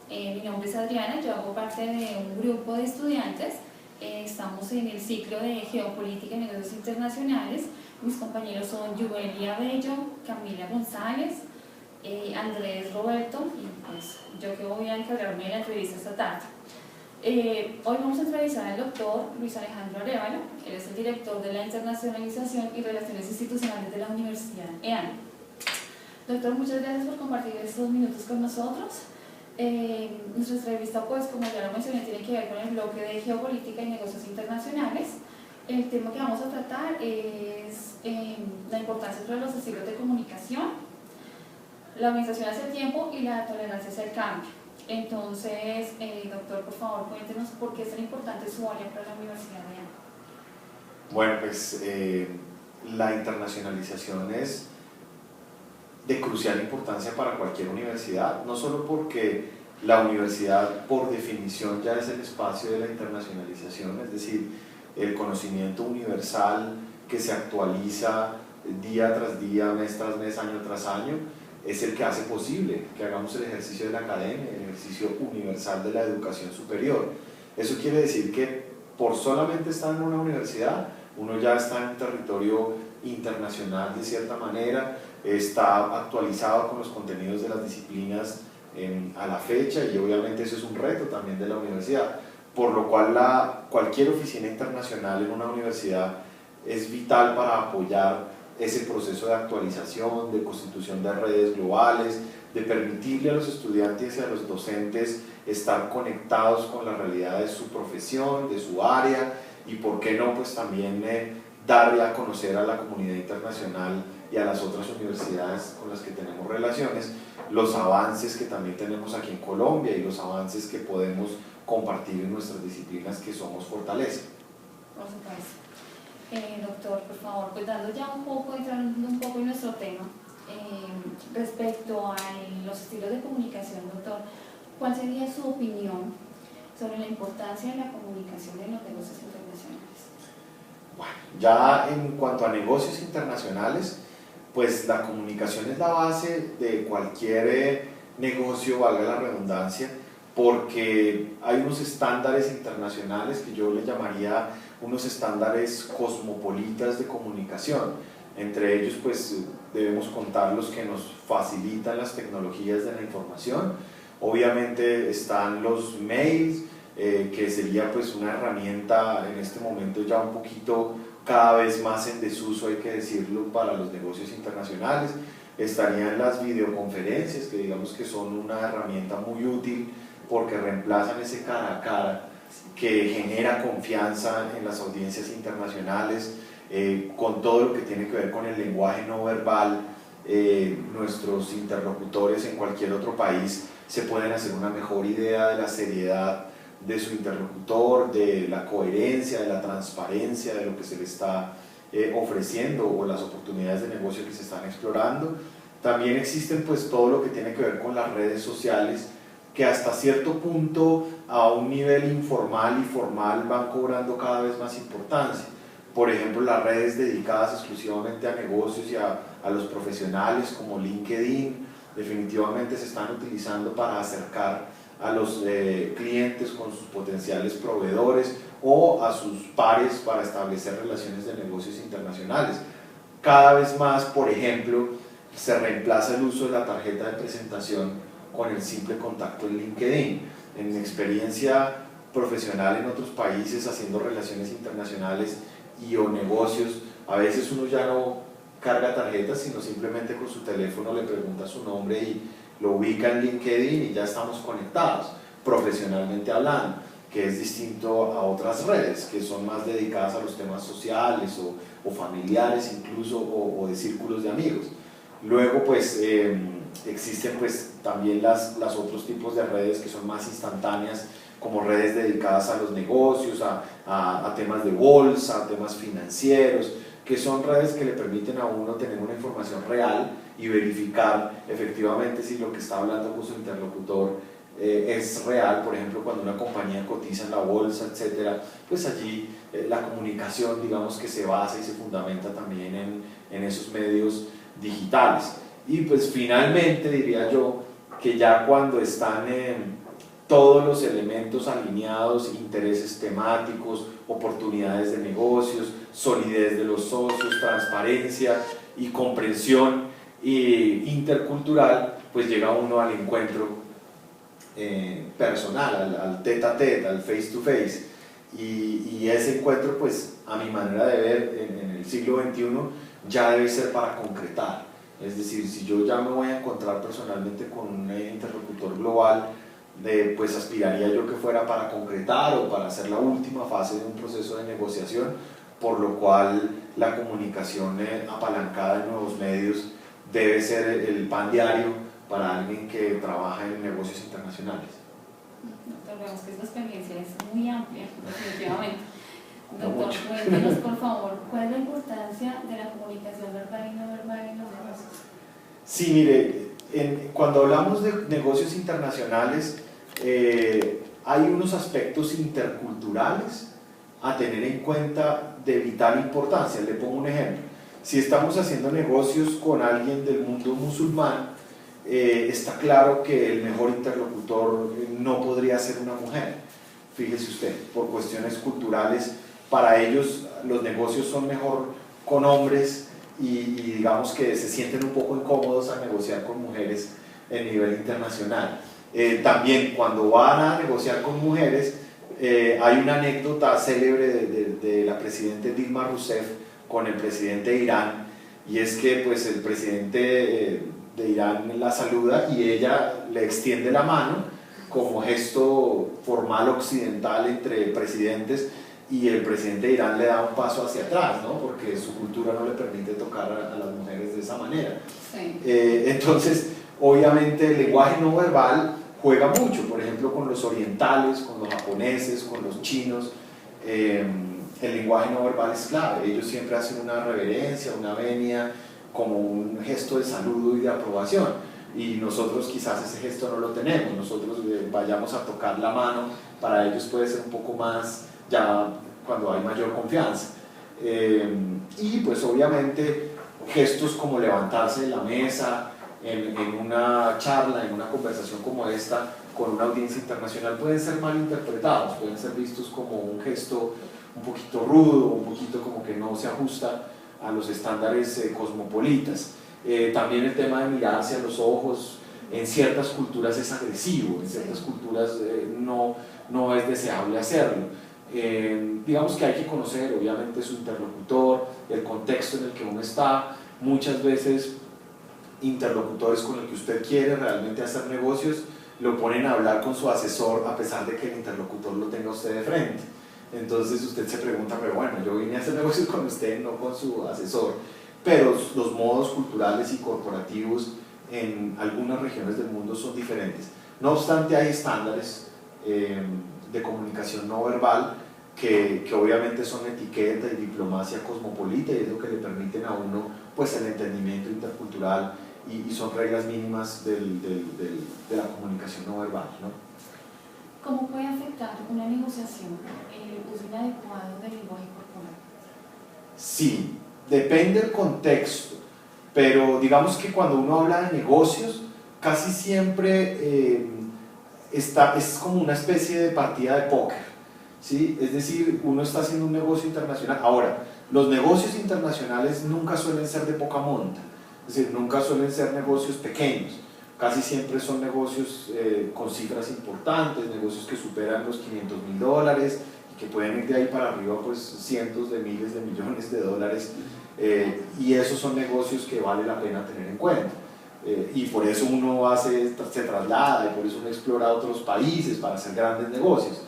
Mi nombre es Adriana, yo hago parte de un grupo de estudiantes. Estamos en el ciclo de Geopolítica y Negocios Internacionales. Mis compañeros son Yubelia Bello, Camila González, Andrés Roberto y pues yo que voy a encargarme de la entrevista esta tarde. Hoy vamos a entrevistar al doctor Luis Alejandro Arévalo. Él es el director de la Internacionalización y Relaciones Institucionales de la Universidad EAN. Doctor, muchas gracias por compartir estos minutos con nosotros. Nuestra entrevista, pues como ya lo mencioné, tiene que ver con el bloque de Geopolítica y Negocios Internacionales. El tema que vamos a tratar es la importancia de los estilos de comunicación, la organización hacia el tiempo y la tolerancia hacia el cambio. Entonces, doctor, por favor, cuéntenos por qué es tan importante su área para la Universidad de EAN. Bueno, pues la internacionalización es de crucial importancia para cualquier universidad, no solo porque la universidad por definición ya es el espacio de la internacionalización, es decir, el conocimiento universal que se actualiza día tras día, mes tras mes, año tras año, es el que hace posible que hagamos el ejercicio de la academia, el ejercicio universal de la educación superior. Eso quiere decir que por solamente estar en una universidad, uno ya está en un territorio internacional de cierta manera, está actualizado con los contenidos de las disciplinas a la fecha, y obviamente eso es un reto también de la universidad, por lo cual cualquier oficina internacional en una universidad es vital para apoyar ese proceso de actualización, de constitución de redes globales, de permitirle a los estudiantes y a los docentes estar conectados con la realidad de su profesión, de su área, y por qué no, pues también darle a conocer a la comunidad internacional y a las otras universidades con las que tenemos relaciones, los avances que también tenemos aquí en Colombia y los avances que podemos compartir en nuestras disciplinas que somos fortaleza. Por supuesto. Doctor, por favor, pues dando ya entrando un poco en nuestro tema, respecto a los estilos de comunicación, doctor, ¿cuál sería su opinión sobre la importancia de la comunicación en los negocios internacionales? Bueno, ya en cuanto a negocios internacionales, pues la comunicación es la base de cualquier negocio, valga la redundancia, porque hay unos estándares internacionales que yo le llamaría unos estándares cosmopolitas de comunicación. Entre ellos, pues debemos contar los que nos facilitan las tecnologías de la información. Obviamente están los mails, que sería pues una herramienta en este momento ya un poquito cada vez más en desuso, hay que decirlo, para los negocios internacionales. Estarían las videoconferencias, que digamos que son una herramienta muy útil porque reemplazan ese cara a cara que genera confianza en las audiencias internacionales, con todo lo que tiene que ver con el lenguaje no verbal. Nuestros interlocutores en cualquier otro país se pueden hacer una mejor idea de la seriedad de su interlocutor, de la coherencia, de la transparencia de lo que se le está ofreciendo o las oportunidades de negocio que se están explorando. También existen pues todo lo que tiene que ver con las redes sociales, que hasta cierto punto a un nivel informal y formal van cobrando cada vez más importancia. Por ejemplo, las redes dedicadas exclusivamente a negocios y a los profesionales como LinkedIn definitivamente se están utilizando para acercar a los clientes con sus potenciales proveedores o a sus pares para establecer relaciones de negocios internacionales. Cada vez más, por ejemplo, se reemplaza el uso de la tarjeta de presentación con el simple contacto en LinkedIn. En mi experiencia profesional en otros países haciendo relaciones internacionales y o negocios, a veces uno ya no carga tarjetas, sino simplemente con su teléfono le pregunta su nombre y lo ubica en LinkedIn y ya estamos conectados, profesionalmente hablando, que es distinto a otras redes que son más dedicadas a los temas sociales o familiares incluso, o de círculos de amigos. Luego pues existen pues también las otros tipos de redes que son más instantáneas, como redes dedicadas a los negocios, a temas de bolsa, a temas financieros, que son redes que le permiten a uno tener una información real y verificar efectivamente si lo que está hablando con su interlocutor es real. Por ejemplo, cuando una compañía cotiza en la bolsa, etcétera, pues allí la comunicación, digamos, que se basa y se fundamenta también en esos medios digitales. Y pues finalmente diría yo que ya cuando están todos los elementos alineados, intereses temáticos, oportunidades de negocios, solidez de los socios, transparencia y comprensión intercultural, pues llega uno al encuentro personal, al tete a tete, al face to face, y ese encuentro, pues a mi manera de ver en el siglo XXI ya debe ser para concretar. Es decir, si yo ya me voy a encontrar personalmente con un interlocutor global, pues aspiraría yo que fuera para concretar o para hacer la última fase de un proceso de negociación, por lo cual la comunicación apalancada en nuevos medios debe ser el pan diario para alguien que trabaja en negocios internacionales. Doctor, vemos que esta experiencia es muy amplia, definitivamente. Doctor, cuéntenos por favor, ¿cuál es la importancia de la comunicación verbal y no verbal en los negocios? Sí, mire, cuando hablamos de negocios internacionales, hay unos aspectos interculturales a tener en cuenta de vital importancia. Le pongo un ejemplo. Si estamos haciendo negocios con alguien del mundo musulmán, está claro que el mejor interlocutor no podría ser una mujer. Fíjese usted, por cuestiones culturales, para ellos los negocios son mejor con hombres y digamos que se sienten un poco incómodos a negociar con mujeres a nivel internacional. También cuando van a negociar con mujeres, hay una anécdota célebre de la presidenta Dilma Rousseff con el presidente de Irán, y es que pues el presidente de Irán la saluda y ella le extiende la mano como gesto formal occidental entre presidentes, y el presidente de Irán le da un paso hacia atrás, ¿no? Porque su cultura no le permite tocar a las mujeres de esa manera. Sí. Entonces, obviamente el lenguaje no verbal juega mucho, por ejemplo con los orientales, con los japoneses, con los chinos. El lenguaje no verbal es clave. Ellos siempre hacen una reverencia, una venia, como un gesto de saludo y de aprobación, y nosotros quizás ese gesto no lo tenemos. Nosotros vayamos a tocar la mano, para ellos puede ser un poco más ya cuando hay mayor confianza, y pues obviamente gestos como levantarse de la mesa en una charla, en una conversación como esta con una audiencia internacional, pueden ser mal interpretados, pueden ser vistos como un gesto un poquito rudo, un poquito como que no se ajusta a los estándares cosmopolitas. También el tema de mirarse a los ojos en ciertas culturas es agresivo, en ciertas culturas no es deseable hacerlo. Digamos que hay que conocer obviamente su interlocutor, el contexto en el que uno está. Muchas veces interlocutores con el que usted quiere realmente hacer negocios lo ponen a hablar con su asesor, a pesar de que el interlocutor lo tenga usted de frente. Entonces usted se pregunta, pero bueno, yo vine a hacer negocios con usted, no con su asesor. Pero los modos culturales y corporativos en algunas regiones del mundo son diferentes. No obstante, hay estándares de comunicación no verbal que obviamente son etiqueta y diplomacia cosmopolita, y es lo que le permiten a uno pues el entendimiento intercultural, y son reglas mínimas de la comunicación no verbal, ¿no? ¿Cómo puede afectar una negociación el uso inadecuado del lenguaje corporal? Sí, depende del contexto, pero digamos que cuando uno habla de negocios, casi siempre es como una especie de partida de póker, ¿sí? Es decir, uno está haciendo un negocio internacional. Ahora, los negocios internacionales nunca suelen ser de poca monta, es decir, nunca suelen ser negocios pequeños. Casi siempre son negocios con cifras importantes, negocios que superan los $500.000 y que pueden ir de ahí para arriba pues cientos de miles de millones de dólares, y esos son negocios que vale la pena tener en cuenta, y por eso uno se traslada, y por eso uno explora otros países para hacer grandes negocios.